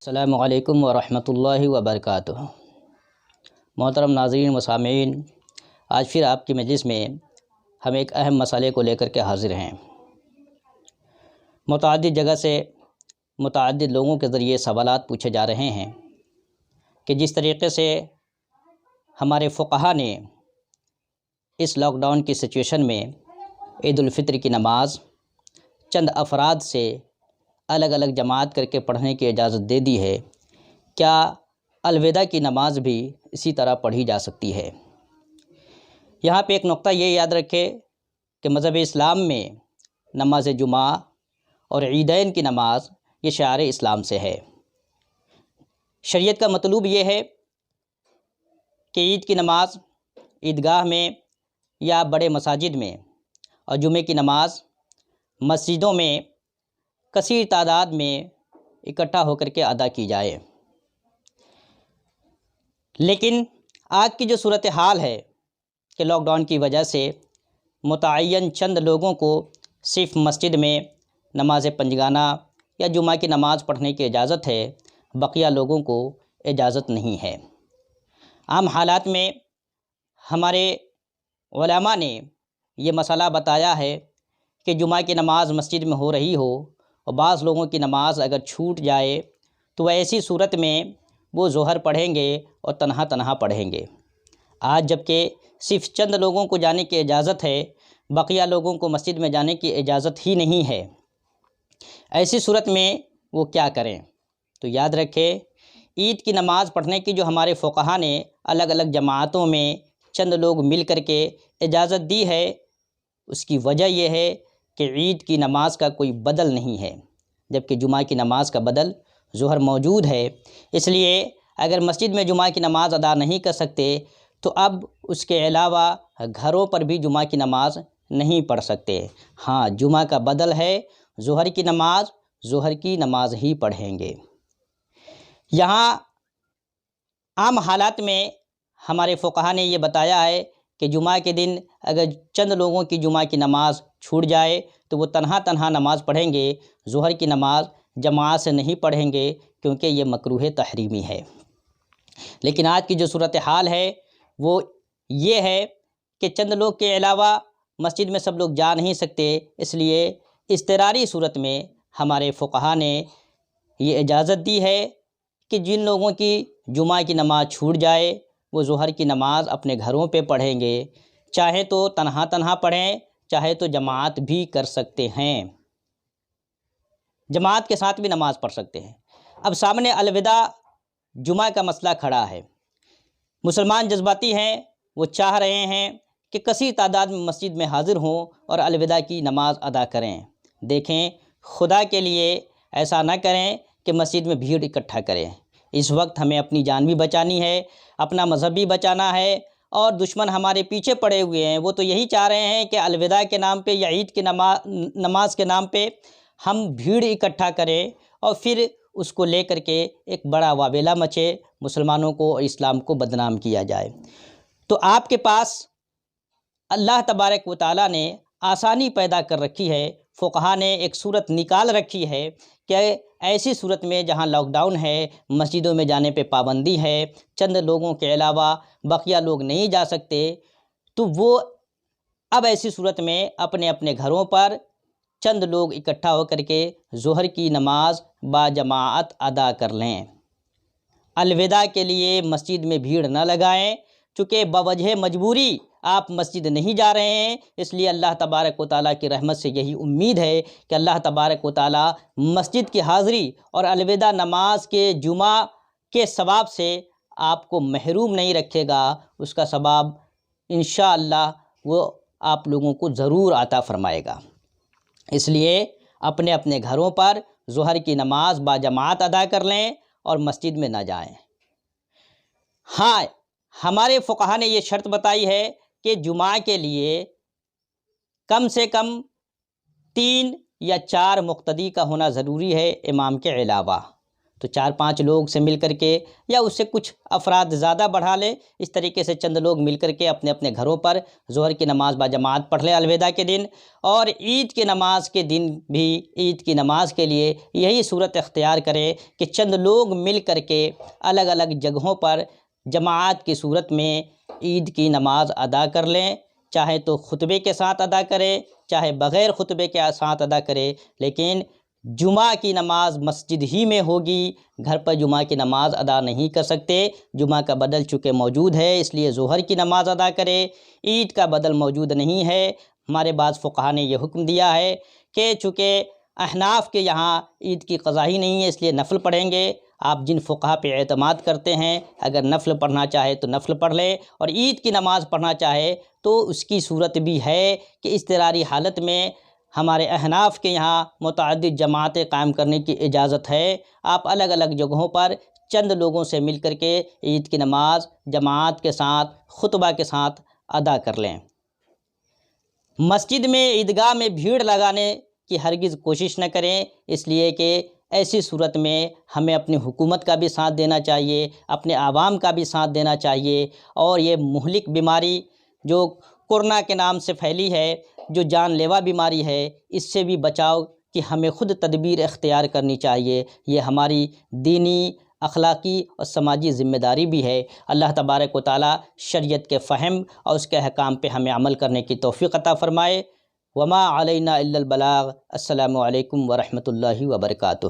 السلام علیکم ورحمۃ اللہ وبرکاتہ۔ محترم ناظرین و سامعین، آج پھر آپ کی مجلس میں ہم ایک اہم مسئلے کو لے کر کے حاضر ہیں۔ متعدد جگہ سے متعدد لوگوں کے ذریعے سوالات پوچھے جا رہے ہیں کہ جس طریقے سے ہمارے فقہا نے اس لاک ڈاؤن کی سچویشن میں عید الفطر کی نماز چند افراد سے الگ الگ جماعت کر کے پڑھنے کی اجازت دے دی ہے، کیا الوداع کی نماز بھی اسی طرح پڑھی جا سکتی ہے؟ یہاں پہ ایک نقطہ یہ یاد رکھے کہ مذہب اسلام میں نماز جمعہ اور عیدین کی نماز یہ شعائر اسلام سے ہے۔ شریعت کا مطلوب یہ ہے کہ عید کی نماز عیدگاہ میں یا بڑے مساجد میں اور جمعے کی نماز مسجدوں میں کثیر تعداد میں اکٹھا ہو کر کے ادا کی جائے۔ لیکن آج کی جو صورتحال ہے کہ لاک ڈاؤن کی وجہ سے متعین چند لوگوں کو صرف مسجد میں نماز پنجگانہ یا جمعہ کی نماز پڑھنے کی اجازت ہے، بقیہ لوگوں کو اجازت نہیں ہے۔ عام حالات میں ہمارے علماء نے یہ مسئلہ بتایا ہے کہ جمعہ کی نماز مسجد میں ہو رہی ہو اور بعض لوگوں کی نماز اگر چھوٹ جائے تو وہ ایسی صورت میں وہ ظہر پڑھیں گے اور تنہا پڑھیں گے۔ آج جب کہ صرف چند لوگوں کو جانے کی اجازت ہے، بقیہ لوگوں کو مسجد میں جانے کی اجازت ہی نہیں ہے، ایسی صورت میں وہ کیا کریں؟ تو یاد رکھیں، عید کی نماز پڑھنے کی جو ہمارے فقہا نے الگ الگ جماعتوں میں چند لوگ مل کر کے اجازت دی ہے، اس کی وجہ یہ ہے کہ عید کی نماز کا کوئی بدل نہیں ہے، جبکہ جمعہ کی نماز کا بدل ظہر موجود ہے۔ اس لیے اگر مسجد میں جمعہ کی نماز ادا نہیں کر سکتے تو اب اس کے علاوہ گھروں پر بھی جمعہ کی نماز نہیں پڑھ سکتے۔ ہاں، جمعہ کا بدل ہے ظہر کی نماز، ظہر کی نماز ہی پڑھیں گے۔ یہاں عام حالات میں ہمارے فقہا نے یہ بتایا ہے کہ جمعہ کے دن اگر چند لوگوں کی جمعہ کی نماز چھوٹ جائے تو وہ تنہا نماز پڑھیں گے، ظہر کی نماز جماعت سے نہیں پڑھیں گے، کیونکہ یہ مکروہ تحریمی ہے۔ لیکن آج کی جو صورتحال ہے وہ یہ ہے کہ چند لوگ کے علاوہ مسجد میں سب لوگ جا نہیں سکتے، اس لیے اضطراری صورت میں ہمارے فقہا نے یہ اجازت دی ہے کہ جن لوگوں کی جمعہ کی نماز چھوٹ جائے وہ ظہر کی نماز اپنے گھروں پہ پڑھیں گے، چاہے تو تنہا پڑھیں، چاہے تو جماعت بھی کر سکتے ہیں، جماعت کے ساتھ بھی نماز پڑھ سکتے ہیں۔ اب سامنے الوداع جمعہ کا مسئلہ کھڑا ہے۔ مسلمان جذباتی ہیں، وہ چاہ رہے ہیں کہ کثیر تعداد میں مسجد میں حاضر ہوں اور الوداع کی نماز ادا کریں۔ دیکھیں، خدا کے لیے ایسا نہ کریں کہ مسجد میں بھیڑ اکٹھا کریں۔ اس وقت ہمیں اپنی جان بھی بچانی ہے، اپنا مذہب بھی بچانا ہے، اور دشمن ہمارے پیچھے پڑے ہوئے ہیں، وہ تو یہی چاہ رہے ہیں کہ الوداع کے نام پہ یا عید کی نماز کے نام پہ ہم بھیڑ اکٹھا کریں اور پھر اس کو لے کر کے ایک بڑا واویلا مچے، مسلمانوں کو اور اسلام کو بدنام کیا جائے۔ تو آپ کے پاس اللہ تبارک و تعالیٰ نے آسانی پیدا کر رکھی ہے، فقہا نے ایک صورت نکال رکھی ہے کہ ایسی صورت میں جہاں لاک ڈاؤن ہے، مسجدوں میں جانے پہ پابندی ہے، چند لوگوں کے علاوہ بقیہ لوگ نہیں جا سکتے، تو وہ اب ایسی صورت میں اپنے اپنے گھروں پر چند لوگ اکٹھا ہو کر کے ظہر کی نماز با جماعت ادا کر لیں۔ الوداع کے لیے مسجد میں بھیڑ نہ لگائیں، چونکہ بوجہ مجبوری آپ مسجد نہیں جا رہے ہیں، اس لیے اللہ تبارک و تعالیٰ کی رحمت سے یہی امید ہے کہ اللہ تبارک و تعالیٰ مسجد کی حاضری اور الوداع نماز کے جمعہ کے ثواب سے آپ کو محروم نہیں رکھے گا، اس کا ثواب انشاءاللہ وہ آپ لوگوں کو ضرور عطا فرمائے گا۔ اس لیے اپنے اپنے گھروں پر ظہر کی نماز با جماعت ادا کر لیں اور مسجد میں نہ جائیں۔ ہاں، ہمارے فقہا نے یہ شرط بتائی ہے کہ جمعہ کے لیے کم سے کم 3 یا 4 مقتدی کا ہونا ضروری ہے امام کے علاوہ۔ تو 4-5 لوگ سے مل کر کے یا اس سے کچھ افراد زیادہ بڑھا لے، اس طریقے سے چند لوگ مل کر کے اپنے اپنے گھروں پر ظہر کی نماز باجماعت پڑھ لیں الوداع کے دن، اور عید کی نماز کے دن بھی عید کی نماز کے لیے یہی صورت اختیار کریں کہ چند لوگ مل کر کے الگ الگ جگہوں پر جماعت کی صورت میں عید کی نماز ادا کر لیں، چاہے تو خطبے کے ساتھ ادا کرے، چاہے بغیر خطبے کے ساتھ ادا کرے، لیکن جمعہ کی نماز مسجد ہی میں ہوگی، گھر پر جمعہ کی نماز ادا نہیں کر سکتے۔ جمعہ کا بدل چونکہ موجود ہے اس لیے ظہر کی نماز ادا کرے، عید کا بدل موجود نہیں ہے۔ ہمارے بعض فقہا نے یہ حکم دیا ہے کہ چونکہ احناف کے یہاں عید کی قضا ہی نہیں ہے اس لیے نفل پڑھیں گے۔ آپ جن فقہا پہ اعتماد کرتے ہیں اگر نفل پڑھنا چاہے تو نفل پڑھ لے، اور عید کی نماز پڑھنا چاہے تو اس کی صورت بھی ہے کہ اضطراری حالت میں ہمارے احناف کے یہاں متعدد جماعتیں قائم کرنے کی اجازت ہے۔ آپ الگ الگ جگہوں پر چند لوگوں سے مل کر کے عید کی نماز جماعت کے ساتھ خطبہ کے ساتھ ادا کر لیں۔ مسجد میں عیدگاہ میں بھیڑ لگانے کی ہرگز کوشش نہ کریں، اس لیے کہ ایسی صورت میں ہمیں اپنی حکومت کا بھی ساتھ دینا چاہیے، اپنے عوام کا بھی ساتھ دینا چاہیے، اور یہ مہلک بیماری جو کورونا کے نام سے پھیلی ہے، جو جان لیوا بیماری ہے، اس سے بھی بچاؤ کی ہمیں خود تدبیر اختیار کرنی چاہیے۔ یہ ہماری دینی، اخلاقی اور سماجی ذمہ داری بھی ہے۔ اللہ تبارک و تعالیٰ شریعت کے فہم اور اس کے احکام پہ ہمیں عمل کرنے کی توفیق عطا فرمائے۔ وما علینا الا البلاغ۔ السلام علیکم ورحمۃ اللہ وبرکاتہ۔